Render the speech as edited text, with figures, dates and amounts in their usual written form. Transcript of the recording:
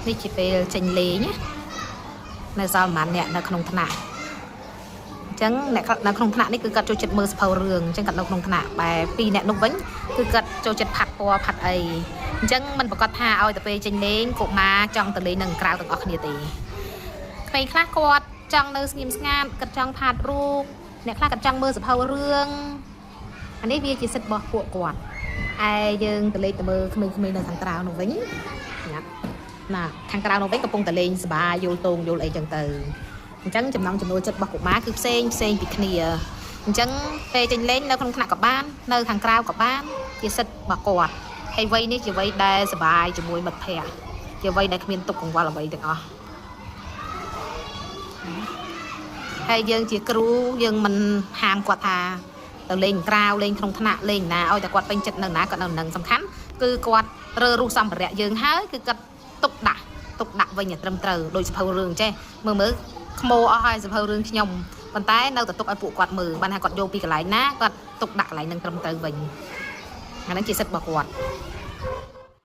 នេះជាពេលចេញលេងណានៅសល់ប្រហែលអ្នកនៅក្នុងថ្នាក់អញ្ចឹងអ្នកនៅក្នុងថ្នាក់នេះគឺគាត់ចូលចិត្តមើលសភៅរឿងអញ្ចឹងគាត់នៅក្នុងថ្នាក់បែប2អ្នកនោះវិញគឺគាត់ចូលចិត្តផាត់ពណ៌ផាត់អីអញ្ចឹងមិនប្រកាសថាឲ្យទៅពេលចេញលេងកុមារចង់ទៅលេងនឹងក្រៅទាំងអស់គ្នាទេក្មេងខ្លះគាត់ចង់នៅស្ងៀមស្ងាត់គាត់ចង់ផាត់រូបអ្នកខ្លះគាត់ចង់មើលសភៅរឿងអានេះវាជាសិទ្ធិរបស់ពួកគាត់ឯយើងទៅលេងទៅមើលក្មេងៗនៅខាងក្រៅនោះវិញញ៉ាត់ណាខាងក្រៅនោះវិញកំពុងតែលេងសប្បាយយល់តងយល់អីចឹងទៅអញ្ចឹងចំណង់ចំណូលចិត្តរបស់កុមារគឺផ្សេងពីគ្នាអញ្ចឹងពេលចេញលេងនៅក្នុងថ្នាក់ក៏បាននៅខាងក្រៅក៏បានជាសិទ្ធិរបស់គាត់ហើយវ័យនេះជាវ័យដែលសប្បាយជាមួយមិត្តភ័ក្តិជាវ័យដែលគ្មានទុក្ខកង្វល់អ្វីទាំងអស់ហើយយើងជាគ្រូយើងមិនហាមគាត់ថាទៅលេងក្រៅលេងក្នុងថ្នាក់លេងណាឲ្យតែគាត់ពេញចិត្តនៅណាគាត់នៅនឹងសំខាន់គឺគាត់រើរុះសម្ភារៈយើងហើយគឺគាត់ទុកដាក់វិញឲ្យត្រឹមត្រូវដោយសភៅរឿងចេះមើលខ្មោអស់ហើយសភៅរឿងខ្ញុំប៉ុន្តែនៅតែទុកឲ្យពួកគាត់មើលបានថាគាត់យកពីកន្លែងណាគាត់ទុកដាក់កន្លែងនឹងត្រឹមត្រូវវិញអាហ្នឹងជាសិទ្ធិរបស់គាត់